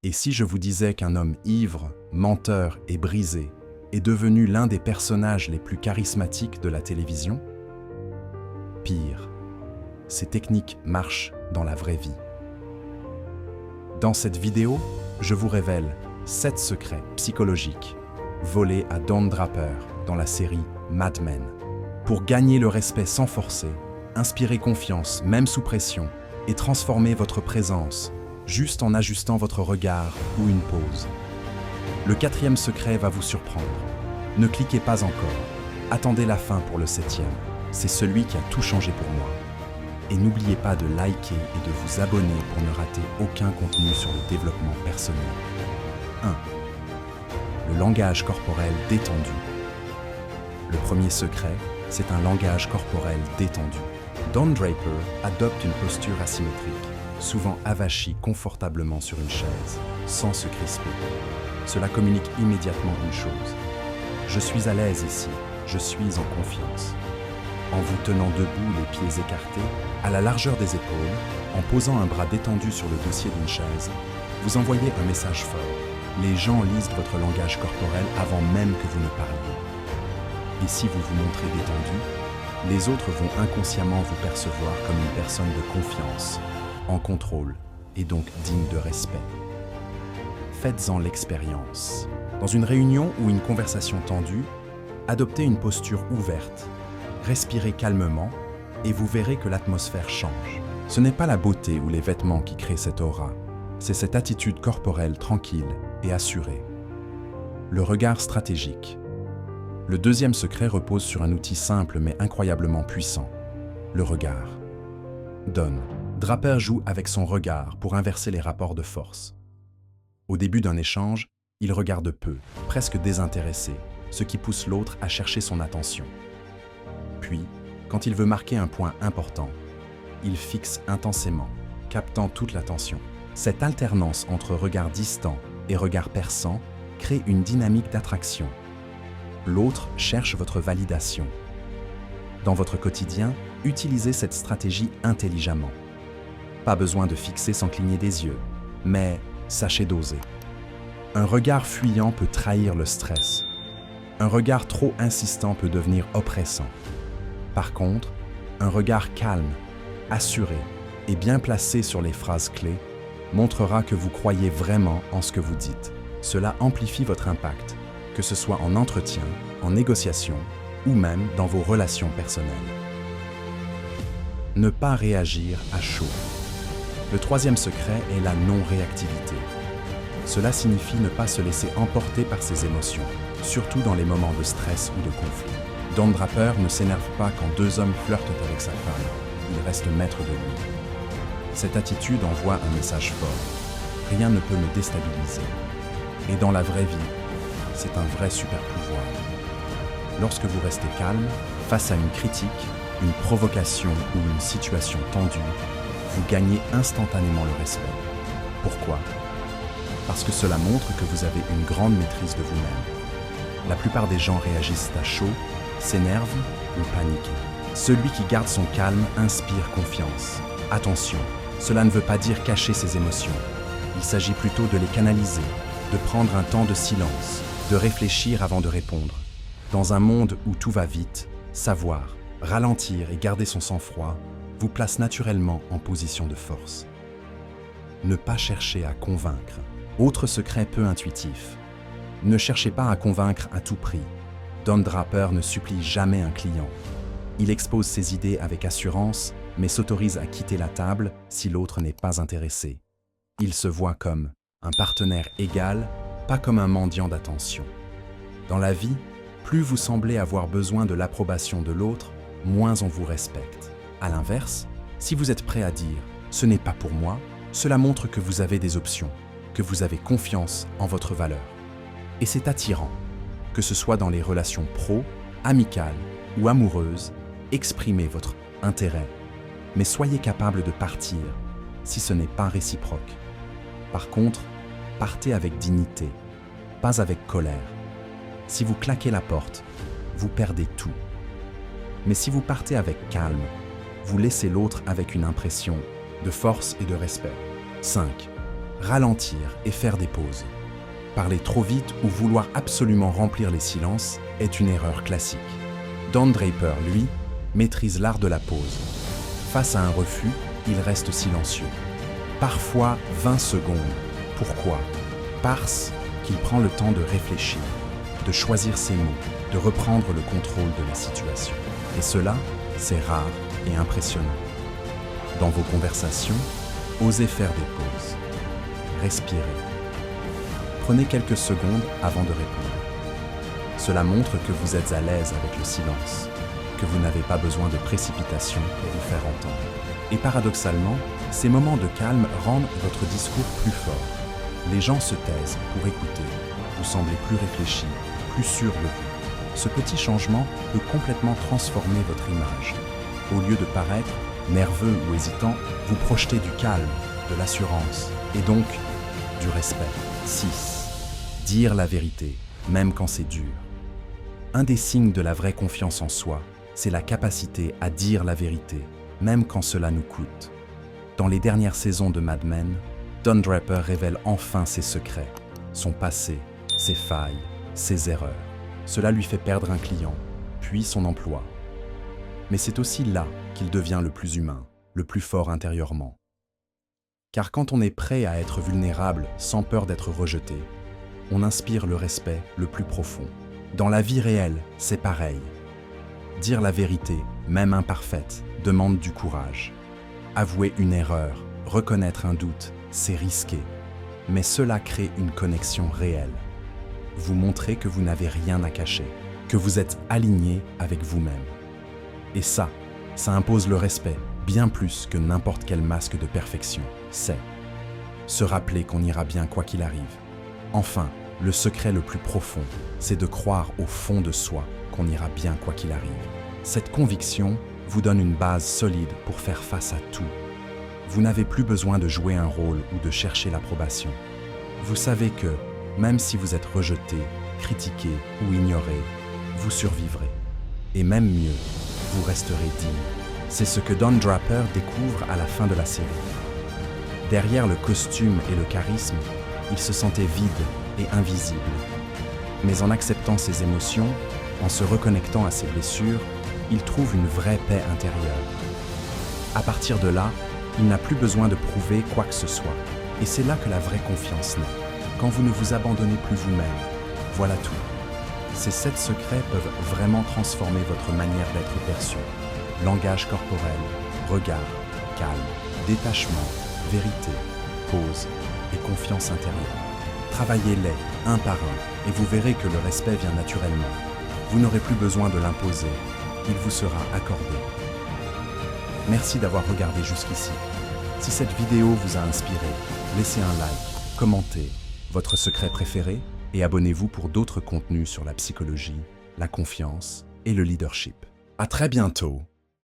Et si je vous disais qu'un homme ivre, menteur et brisé est devenu l'un des personnages les plus charismatiques de la télévision? Pire, ces techniques marchent dans la vraie vie. Dans cette vidéo, je vous révèle 7 secrets psychologiques volés à Don Draper dans la série Mad Men. Pour gagner le respect sans forcer, inspirer confiance même sous pression et transformer votre présence juste en ajustant votre regard ou une pause. Le 4e secret va vous surprendre. Ne cliquez pas encore. Attendez la fin pour le 7e. C'est celui qui a tout changé pour moi. Et n'oubliez pas de liker et de vous abonner pour ne rater aucun contenu sur le développement personnel. 1. Le langage corporel détendu. Le premier secret, c'est un langage corporel détendu. Don Draper adopte une posture asymétrique, souvent avachi confortablement sur une chaise, sans se crisper. Cela communique immédiatement une chose. Je suis à l'aise ici, je suis en confiance. En vous tenant debout, les pieds écartés, à la largeur des épaules, en posant un bras détendu sur le dossier d'une chaise, vous envoyez un message fort. Les gens lisent votre langage corporel avant même que vous ne parliez. Et si vous vous montrez détendu, les autres vont inconsciemment vous percevoir comme une personne de confiance, en contrôle et donc digne de respect. Faites-en l'expérience. Dans une réunion ou une conversation tendue, adoptez une posture ouverte, respirez calmement et vous verrez que l'atmosphère change. Ce n'est pas la beauté ou les vêtements qui créent cette aura, c'est cette attitude corporelle tranquille et assurée. Le regard stratégique. Le 2e secret repose sur un outil simple mais incroyablement puissant, le regard. Don Draper joue avec son regard pour inverser les rapports de force. Au début d'un échange, il regarde peu, presque désintéressé, ce qui pousse l'autre à chercher son attention. Puis, quand il veut marquer un point important, il fixe intensément, captant toute l'attention. Cette alternance entre regard distant et regard perçant crée une dynamique d'attraction. L'autre cherche votre validation. Dans votre quotidien, utilisez cette stratégie intelligemment. Pas besoin de fixer sans cligner des yeux, mais sachez doser. Un regard fuyant peut trahir le stress. Un regard trop insistant peut devenir oppressant. Par contre, un regard calme, assuré et bien placé sur les phrases clés montrera que vous croyez vraiment en ce que vous dites. Cela amplifie votre impact, que ce soit en entretien, en négociation ou même dans vos relations personnelles. Ne pas réagir à chaud. Le 3e secret est la non-réactivité. Cela signifie ne pas se laisser emporter par ses émotions, surtout dans les moments de stress ou de conflit. Don Draper ne s'énerve pas quand 2 hommes flirtent avec sa femme, il reste maître de lui. Cette attitude envoie un message fort. Rien ne peut me déstabiliser. Et dans la vraie vie, c'est un vrai super pouvoir. Lorsque vous restez calme, face à une critique, une provocation ou une situation tendue, vous gagnez instantanément le respect. Pourquoi? Parce que cela montre que vous avez une grande maîtrise de vous-même. La plupart des gens réagissent à chaud, s'énervent ou paniquent. Celui qui garde son calme inspire confiance. Attention, cela ne veut pas dire cacher ses émotions. Il s'agit plutôt de les canaliser, de prendre un temps de silence, de réfléchir avant de répondre. Dans un monde où tout va vite, savoir, ralentir et garder son sang-froid vous place naturellement en position de force. Ne pas chercher à convaincre. Autre secret peu intuitif. Ne cherchez pas à convaincre à tout prix. Don Draper ne supplie jamais un client. Il expose ses idées avec assurance, mais s'autorise à quitter la table si l'autre n'est pas intéressé. Il se voit comme un partenaire égal, pas comme un mendiant d'attention. Dans la vie, plus vous semblez avoir besoin de l'approbation de l'autre, moins on vous respecte. À l'inverse, si vous êtes prêt à dire « ce n'est pas pour moi », cela montre que vous avez des options, que vous avez confiance en votre valeur. Et c'est attirant, que ce soit dans les relations pro, amicales ou amoureuses, exprimez votre intérêt, mais soyez capable de partir si ce n'est pas réciproque. Par contre, partez avec dignité, pas avec colère. Si vous claquez la porte, vous perdez tout. Mais si vous partez avec calme, vous laissez l'autre avec une impression de force et de respect. 5. ralentir et faire des pauses. Parler trop vite ou vouloir absolument remplir les silences est une erreur classique. Don Draper, lui, maîtrise l'art de la pause. Face à un refus, il reste silencieux. Parfois 20 secondes. Pourquoi? Parce qu'il prend le temps de réfléchir, de choisir ses mots, de reprendre le contrôle de la situation. Et cela, c'est rare et impressionnant. Dans vos conversations, osez faire des pauses. Respirez. Prenez quelques secondes avant de répondre. Cela montre que vous êtes à l'aise avec le silence, que vous n'avez pas besoin de précipitation pour vous faire entendre. Et paradoxalement, ces moments de calme rendent votre discours plus fort. Les gens se taisent pour écouter. Vous semblez plus réfléchi, plus sûr de vous. Ce petit changement peut complètement transformer votre image. Au lieu de paraître nerveux ou hésitant, vous projetez du calme, de l'assurance et donc du respect. 6. Dire la vérité, même quand c'est dur. Un des signes de la vraie confiance en soi, c'est la capacité à dire la vérité, même quand cela nous coûte. Dans les dernières saisons de Mad Men, Don Draper révèle enfin ses secrets, son passé, ses failles, ses erreurs. Cela lui fait perdre un client, puis son emploi. Mais c'est aussi là qu'il devient le plus humain, le plus fort intérieurement. Car quand on est prêt à être vulnérable sans peur d'être rejeté, on inspire le respect le plus profond. Dans la vie réelle, c'est pareil. Dire la vérité, même imparfaite, demande du courage. Avouer une erreur, reconnaître un doute, c'est risqué. Mais cela crée une connexion réelle. Vous montrez que vous n'avez rien à cacher, que vous êtes aligné avec vous-même. Et ça impose le respect, bien plus que n'importe quel masque de perfection. C'est se rappeler qu'on ira bien quoi qu'il arrive. Enfin, le secret le plus profond, c'est de croire au fond de soi qu'on ira bien quoi qu'il arrive. Cette conviction vous donne une base solide pour faire face à tout. Vous n'avez plus besoin de jouer un rôle ou de chercher l'approbation. Vous savez que, même si vous êtes rejeté, critiqué ou ignoré, vous survivrez. Et même mieux, vous resterez digne. C'est ce que Don Draper découvre à la fin de la série. Derrière le costume et le charisme, il se sentait vide et invisible. Mais en acceptant ses émotions, en se reconnectant à ses blessures, il trouve une vraie paix intérieure. À partir de là, il n'a plus besoin de prouver quoi que ce soit. Et c'est là que la vraie confiance naît. Quand vous ne vous abandonnez plus vous-même, voilà tout. Ces 7 secrets peuvent vraiment transformer votre manière d'être perçu. Langage corporel, regard, calme, détachement, vérité, pause et confiance intérieure. Travaillez-les un par un et vous verrez que le respect vient naturellement. Vous n'aurez plus besoin de l'imposer, il vous sera accordé. Merci d'avoir regardé jusqu'ici. Si cette vidéo vous a inspiré, laissez un like, commentez votre secret préféré et abonnez-vous pour d'autres contenus sur la psychologie, la confiance et le leadership. À très bientôt!